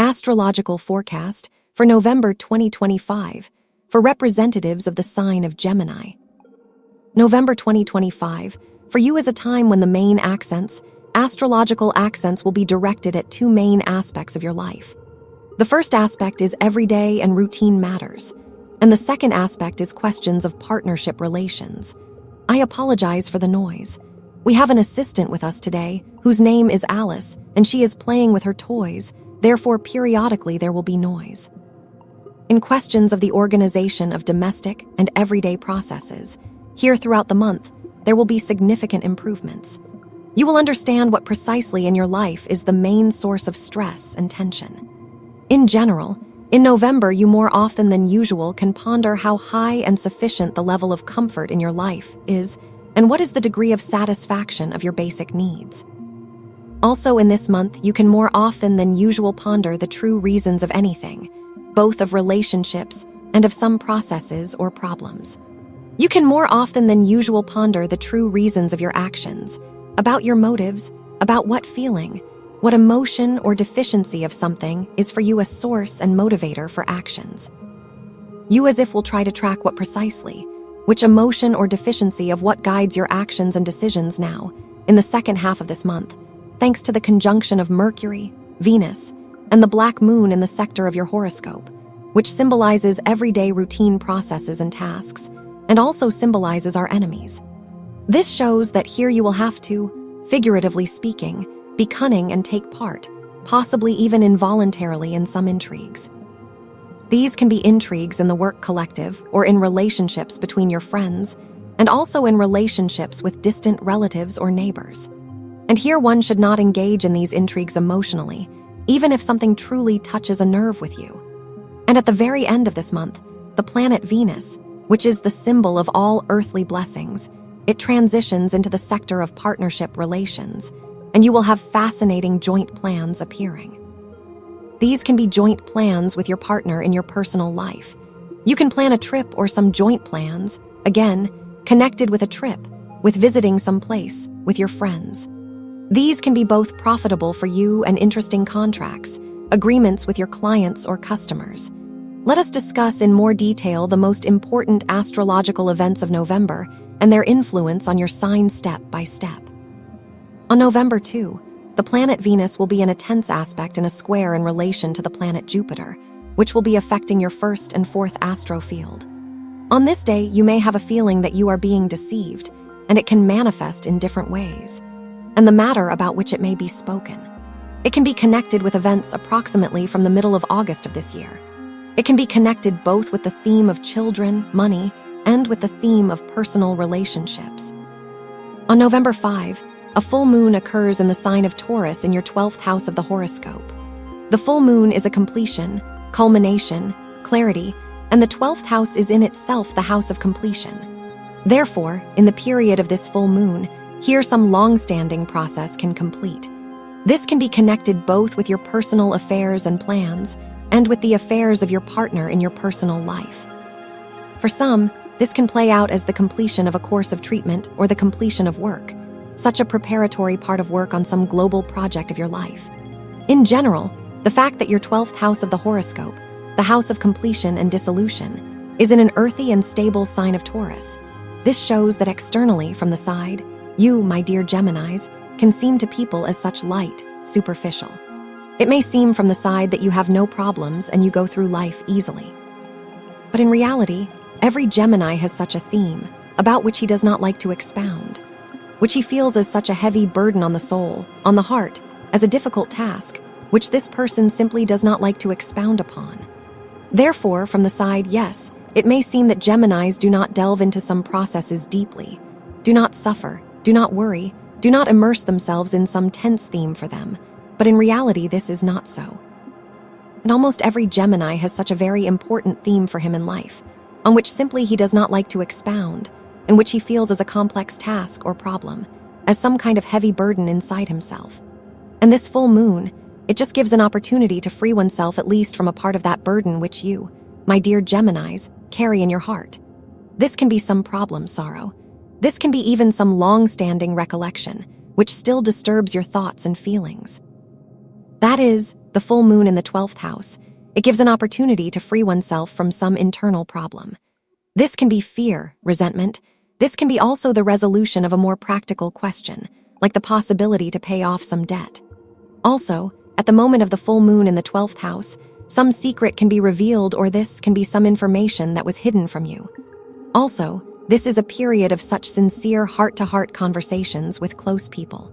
astrological forecast for November 2025 for representatives of the sign of Gemini. November 2025 for you is a time when the main astrological accents will be directed at two main aspects of your life. The first aspect is everyday and routine matters, and the second aspect is questions of partnership relations. I apologize for the noise. We have an assistant with us today whose name is Alice, and she is playing with her toys, therefore periodically there will be noise. In questions of the organization of domestic and everyday processes, here throughout the month, there will be significant improvements. You will understand what precisely in your life is the main source of stress and tension. In general, in November you more often than usual can ponder how high and sufficient the level of comfort in your life is, and what is the degree of satisfaction of your basic needs. Also in this month, you can more often than usual ponder the true reasons of anything, both of relationships and of some processes or problems. You can more often than usual ponder the true reasons of your actions, about your motives, about what feeling, what emotion or deficiency of something is for you a source and motivator for actions. You as if will try to track what precisely, which emotion or deficiency of what guides your actions and decisions now, in the second half of this month, thanks to the conjunction of Mercury, Venus, and the black moon in the sector of your horoscope, which symbolizes everyday routine processes and tasks, and also symbolizes our enemies. This shows that here you will have to, figuratively speaking, be cunning and take part, possibly even involuntarily in some intrigues. These can be intrigues in the work collective or in relationships between your friends, and also in relationships with distant relatives or neighbors. And here one should not engage in these intrigues emotionally, even if something truly touches a nerve with you. And at the very end of this month, the planet Venus, which is the symbol of all earthly blessings, it transitions into the sector of partnership relations, and you will have fascinating joint plans appearing. These can be joint plans with your partner in your personal life. You can plan a trip or some joint plans, again, connected with a trip, with visiting some place, with your friends. These can be both profitable for you and interesting contracts, agreements with your clients or customers. Let us discuss in more detail the most important astrological events of November and their influence on your sign step by step. On November 2, the planet Venus will be in a tense aspect in a square in relation to the planet Jupiter, which will be affecting your first and fourth astro field. On this day, you may have a feeling that you are being deceived, and it can manifest in different ways, and the matter about which it may be spoken. It can be connected with events approximately from the middle of August of this year. It can be connected both with the theme of children, money, and with the theme of personal relationships. On November 5, a full moon occurs in the sign of Taurus in your 12th house of the horoscope. The full moon is a completion, culmination, clarity, and the 12th house is in itself the house of completion. Therefore, in the period of this full moon, here some long-standing process can complete. This can be connected both with your personal affairs and plans, and with the affairs of your partner in your personal life. For some, this can play out as the completion of a course of treatment or the completion of work, such a preparatory part of work on some global project of your life. In general, the fact that your 12th house of the horoscope, the house of completion and dissolution, is in an earthy and stable sign of Taurus. This shows that externally, from the side, you, my dear Geminis, can seem to people as such light, superficial. It may seem from the side that you have no problems and you go through life easily. But in reality, every Gemini has such a theme, about which he does not like to expound, which he feels as such a heavy burden on the soul, on the heart, as a difficult task, which this person simply does not like to expound upon. Therefore, from the side, yes, it may seem that Geminis do not delve into some processes deeply, do not suffer, do not worry, do not immerse themselves in some tense theme for them, but in reality this is not so. And almost every Gemini has such a very important theme for him in life, on which simply he does not like to expound, and which he feels as a complex task or problem, as some kind of heavy burden inside himself. And this full moon, it just gives an opportunity to free oneself at least from a part of that burden which you, my dear Geminis, carry in your heart. This can be some problem, sorrow. This can be even some long-standing recollection, which still disturbs your thoughts and feelings. That is, the full moon in the 12th house, it gives an opportunity to free oneself from some internal problem. This can be fear, resentment. This can be also the resolution of a more practical question, like the possibility to pay off some debt. Also, at the moment of the full moon in the 12th house, some secret can be revealed, or this can be some information that was hidden from you. Also, this is a period of such sincere heart-to-heart conversations with close people.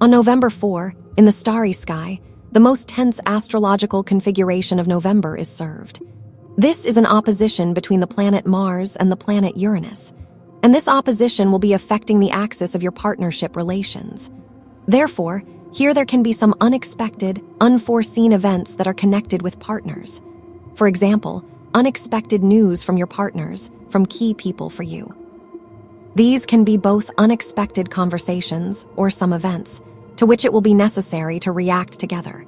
On November 4, in the starry sky, the most tense astrological configuration of November is served. This is an opposition between the planet Mars and the planet Uranus, and this opposition will be affecting the axis of your partnership relations. Therefore, here there can be some unexpected, unforeseen events that are connected with partners. For example, unexpected news from your partners, from key people for you. These can be both unexpected conversations or some events, to which it will be necessary to react together.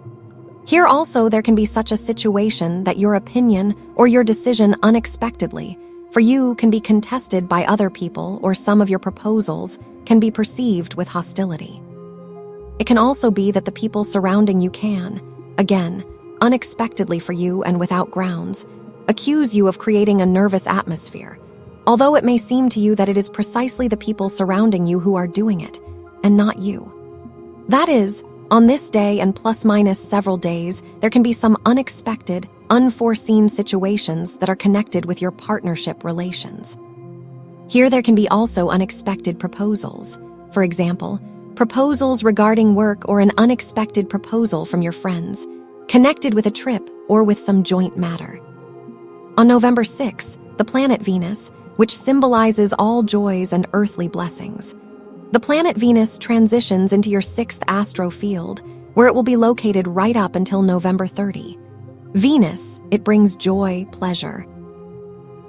Here also there can be such a situation that your opinion or your decision unexpectedly for you can be contested by other people, or some of your proposals can be perceived with hostility. It can also be that the people surrounding you can, again, unexpectedly for you and without grounds, accuse you of creating a nervous atmosphere, although it may seem to you that it is precisely the people surrounding you who are doing it, and not you. That is, on this day and plus-minus several days, there can be some unexpected, unforeseen situations that are connected with your partnership relations. Here there can be also unexpected proposals. For example, proposals regarding work, or an unexpected proposal from your friends, connected with a trip or with some joint matter. On November 6, the planet Venus, which symbolizes all joys and earthly blessings. The planet Venus transitions into your 6th astro field, where it will be located right up until November 30. Venus, it brings joy, pleasure,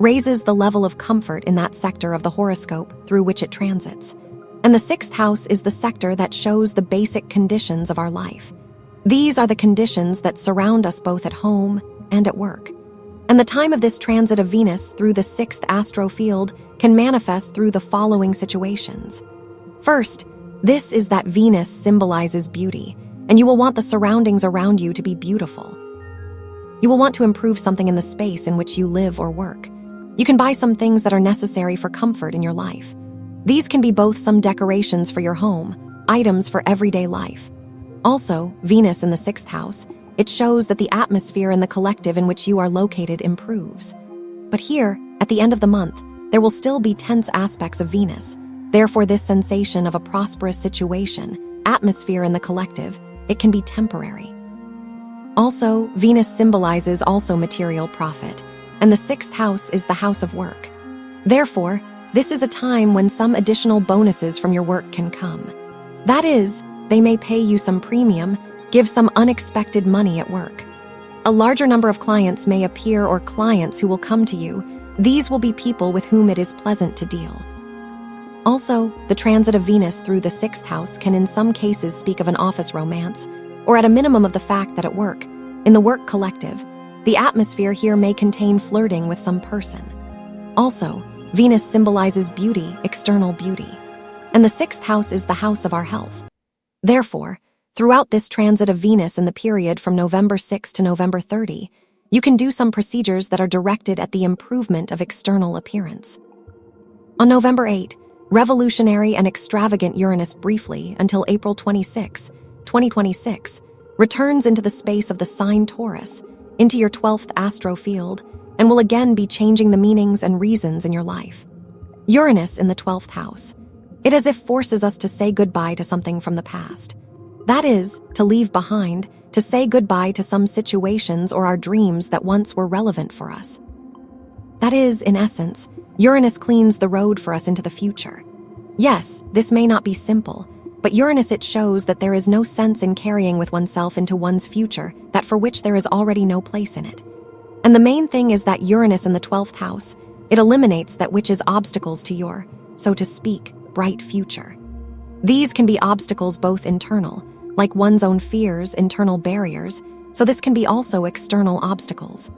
raises the level of comfort in that sector of the horoscope through which it transits. And the 6th house is the sector that shows the basic conditions of our life. These are the conditions that surround us both at home and at work. And the time of this transit of Venus through the 6th astro field can manifest through the following situations. First, this is that Venus symbolizes beauty, and you will want the surroundings around you to be beautiful. You will want to improve something in the space in which you live or work. You can buy some things that are necessary for comfort in your life. These can be both some decorations for your home, items for everyday life. Also, Venus in the 6th house, it shows that the atmosphere in the collective in which you are located improves. But here, at the end of the month, there will still be tense aspects of Venus. Therefore, this sensation of a prosperous situation, atmosphere in the collective, it can be temporary. Also, Venus symbolizes also material profit, and the 6th house is the house of work. Therefore, this is a time when some additional bonuses from your work can come. That is, they may pay you some premium, give some unexpected money at work. A larger number of clients may appear, or clients who will come to you. These will be people with whom it is pleasant to deal. Also, the transit of Venus through the 6th house can in some cases speak of an office romance, or at a minimum of the fact that at work, in the work collective, the atmosphere here may contain flirting with some person. Also, Venus symbolizes beauty, external beauty, and the 6th house is the house of our health. Therefore, throughout this transit of Venus in the period from November 6 to November 30, you can do some procedures that are directed at the improvement of external appearance. On November 8, revolutionary and extravagant Uranus briefly until April 26, 2026, returns into the space of the sign Taurus, into your 12th astro field, and will again be changing the meanings and reasons in your life. Uranus in the 12th house. It as if forces us to say goodbye to something from the past. That is, to leave behind, to say goodbye to some situations or our dreams that once were relevant for us. That is, in essence, Uranus cleans the road for us into the future. Yes, this may not be simple, but Uranus it shows that there is no sense in carrying with oneself into one's future that for which there is already no place in it. And the main thing is that Uranus in the 12th house, it eliminates that which is obstacles to your, so to speak, bright future. These can be obstacles both internal, like one's own fears, internal barriers, so this can be also external obstacles.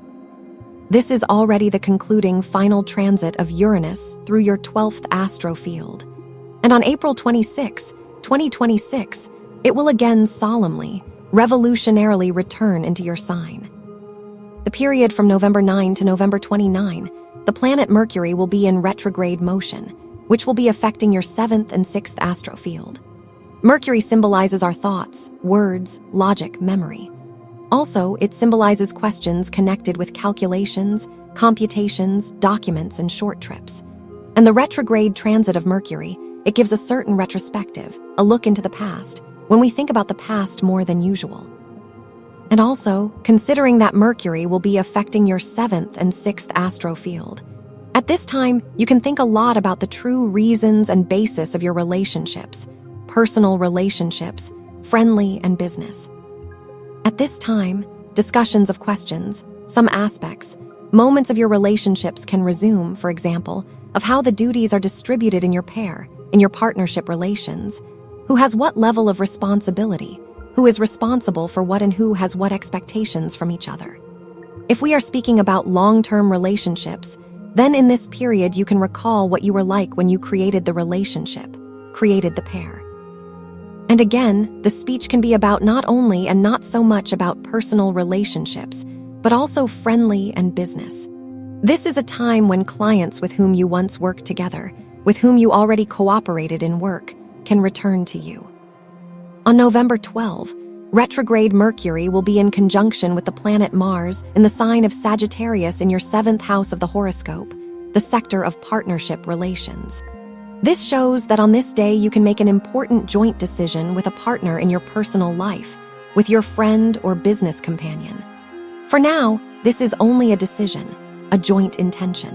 This is already the concluding final transit of Uranus through your 12th astro field. And on April 26, 2026, it will again solemnly, revolutionarily return into your sign. The period from November 9 to November 29, the planet Mercury will be in retrograde motion, which will be affecting your 7th and 6th astrofield. Mercury symbolizes our thoughts, words, logic, memory. Also, it symbolizes questions connected with calculations, computations, documents, and short trips. And the retrograde transit of Mercury, it gives a certain retrospective, a look into the past, when we think about the past more than usual. And also, considering that Mercury will be affecting your 7th and 6th astrofield. At this time, you can think a lot about the true reasons and basis of your relationships, personal relationships, friendly and business. At this time, discussions of questions, some aspects, moments of your relationships can resume, for example, of how the duties are distributed in your pair, in your partnership relations, who has what level of responsibility, who is responsible for what and who has what expectations from each other. If we are speaking about long-term relationships, then in this period you can recall what you were like when you created the relationship, created the pair. And again, the speech can be about not only and not so much about personal relationships, but also friendly and business. This is a time when clients with whom you once worked together, with whom you already cooperated in work, can return to you. On November 12, retrograde Mercury will be in conjunction with the planet Mars in the sign of Sagittarius in your 7th house of the horoscope, the sector of partnership relations. This shows that on this day you can make an important joint decision with a partner in your personal life, with your friend or business companion. For now, this is only a decision, a joint intention.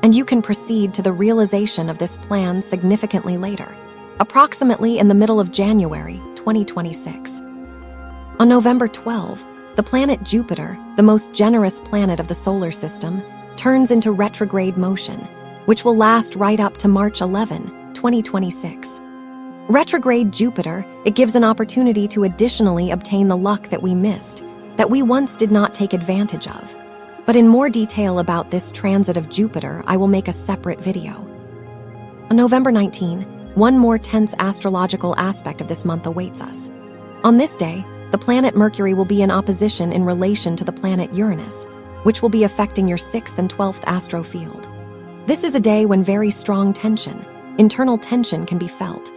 And you can proceed to the realization of this plan significantly later, approximately in the middle of January 2026. On November 12, the planet Jupiter, the most generous planet of the solar system, turns into retrograde motion, which will last right up to March 11, 2026. Retrograde Jupiter, it gives an opportunity to additionally obtain the luck that we missed, that we once did not take advantage of. But in more detail about this transit of Jupiter, I will make a separate video. On November 19, one more tense astrological aspect of this month awaits us. On this day, the planet Mercury will be in opposition in relation to the planet Uranus, which will be affecting your 6th and 12th astrofield. This is a day when very strong tension, internal tension can be felt.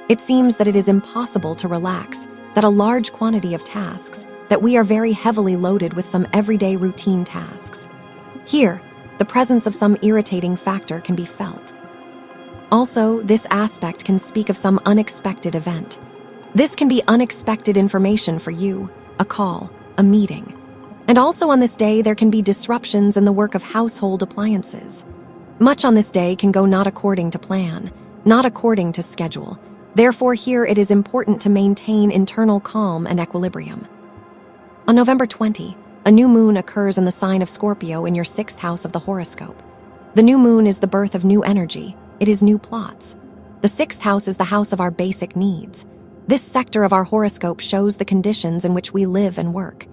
It seems that it is impossible to relax, that a large quantity of tasks, that we are very heavily loaded with some everyday routine tasks. Here, the presence of some irritating factor can be felt. Also, this aspect can speak of some unexpected event. This can be unexpected information for you, a call, a meeting. And also on this day, there can be disruptions in the work of household appliances. Much on this day can go not according to plan, not according to schedule. Therefore, here it is important to maintain internal calm and equilibrium. On November 20, a new moon occurs in the sign of Scorpio in your 6th house of the horoscope. The new moon is the birth of new energy. It is new plots. The 6th house is the house of our basic needs. This sector of our horoscope shows the conditions in which we live and work.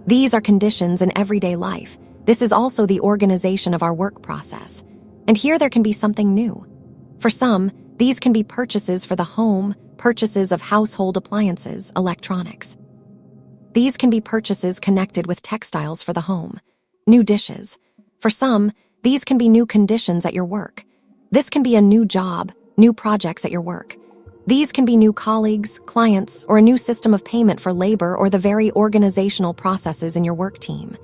These are conditions in everyday life. This is also the organization of our work process. And here there can be something new. For some, these can be purchases for the home, purchases of household appliances, electronics. These can be purchases connected with textiles for the home, new dishes. For some, these can be new conditions at your work. This can be a new job, new projects at your work. These can be new colleagues, clients, or a new system of payment for labor or the very organizational processes in your work team.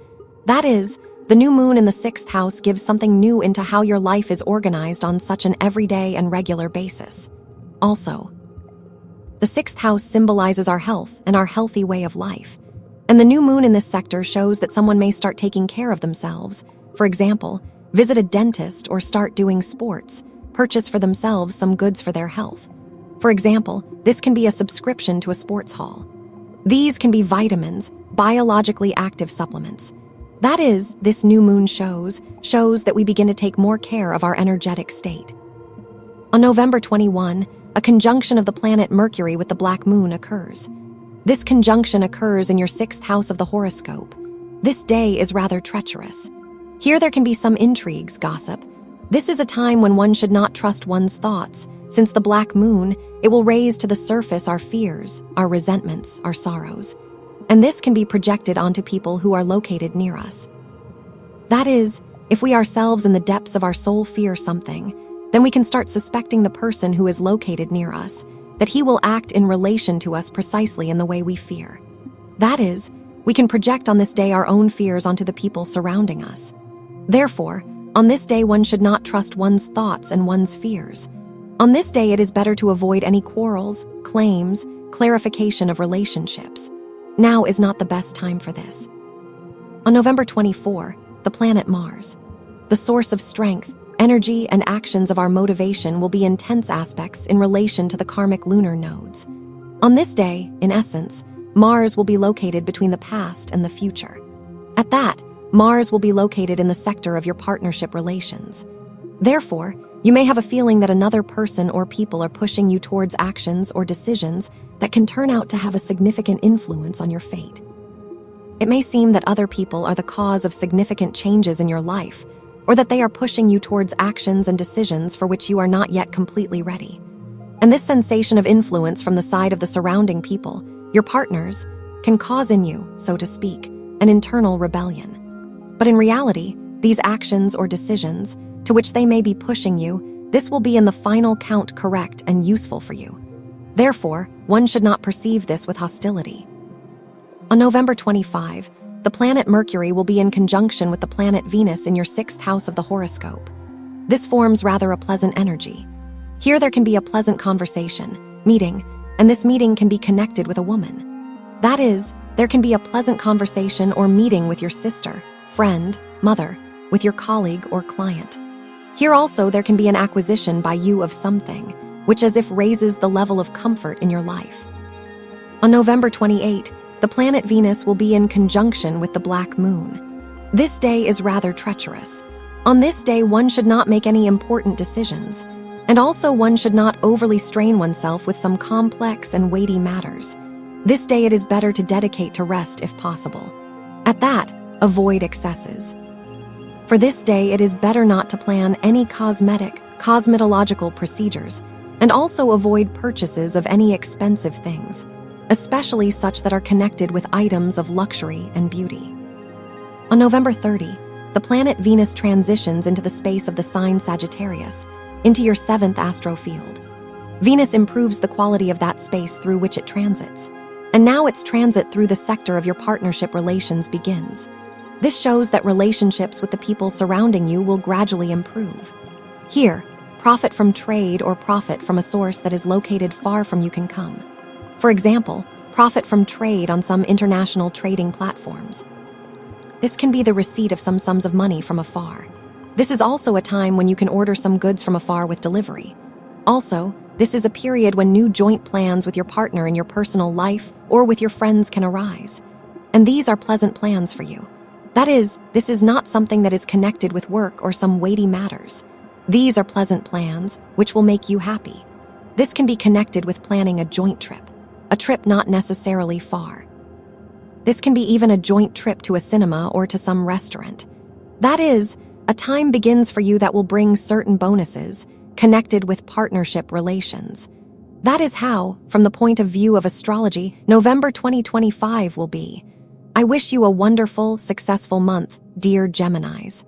That is, the new moon in the 6th house gives something new into how your life is organized on such an everyday and regular basis. Also, the 6th house symbolizes our health and our healthy way of life. And the new moon in this sector shows that someone may start taking care of themselves. For example, visit a dentist or start doing sports, purchase for themselves some goods for their health. For example, this can be a subscription to a sports hall. These can be vitamins, biologically active supplements. That is, this new moon shows that we begin to take more care of our energetic state. On November 21, a conjunction of the planet Mercury with the black moon occurs. This conjunction occurs in your 6th house of the horoscope. This day is rather treacherous. Here there can be some intrigues, gossip. This is a time when one should not trust one's thoughts, since the black moon, it will raise to the surface our fears, our resentments, our sorrows. And this can be projected onto people who are located near us. That is, if we ourselves in the depths of our soul fear something, then we can start suspecting the person who is located near us, that he will act in relation to us precisely in the way we fear. That is, we can project on this day our own fears onto the people surrounding us. Therefore, on this day one should not trust one's thoughts and one's fears. On this day it is better to avoid any quarrels, claims, clarification of relationships. Now is not the best time for this. On November 24, the planet Mars, the source of strength, energy, and actions of our motivation will be intense aspects in relation to the karmic lunar nodes. On this day, in essence, Mars will be located between the past and the future. At that, Mars will be located in the sector of your partnership relations. Therefore, you may have a feeling that another person or people are pushing you towards actions or decisions that can turn out to have a significant influence on your fate. It may seem that other people are the cause of significant changes in your life, or that they are pushing you towards actions and decisions for which you are not yet completely ready. And this sensation of influence from the side of the surrounding people, your partners, can cause in you, so to speak, an internal rebellion. But in reality, these actions or decisions, to which they may be pushing you, this will be in the final count correct and useful for you. Therefore, one should not perceive this with hostility. On November 25, the planet Mercury will be in conjunction with the planet Venus in your 6th house of the horoscope. This forms rather a pleasant energy. Here there can be a pleasant conversation, meeting, and this meeting can be connected with a woman. That is, there can be a pleasant conversation or meeting with your sister, friend, mother, with your colleague or client. Here also there can be an acquisition by you of something, which as if raises the level of comfort in your life. On November 28, the planet Venus will be in conjunction with the black moon. This day is rather treacherous. On this day one should not make any important decisions, and also one should not overly strain oneself with some complex and weighty matters. This day it is better to dedicate to rest if possible. At that, avoid excesses. For this day, it is better not to plan any cosmetological procedures, and also avoid purchases of any expensive things, especially such that are connected with items of luxury and beauty. On November 30, the planet Venus transitions into the space of the sign Sagittarius, into your 7th astro field. Venus improves the quality of that space through which it transits, and now its transit through the sector of your partnership relations begins. This shows that relationships with the people surrounding you will gradually improve. Here, profit from trade or profit from a source that is located far from you can come. For example, profit from trade on some international trading platforms. This can be the receipt of some sums of money from afar. This is also a time when you can order some goods from afar with delivery. Also, this is a period when new joint plans with your partner in your personal life or with your friends can arise. And these are pleasant plans for you. That is, this is not something that is connected with work or some weighty matters. These are pleasant plans, which will make you happy. This can be connected with planning a joint trip, a trip not necessarily far. This can be even a joint trip to a cinema or to some restaurant. That is, a time begins for you that will bring certain bonuses connected with partnership relations. That is how, from the point of view of astrology, November 2025 will be. I wish you a wonderful, successful month, dear Geminis.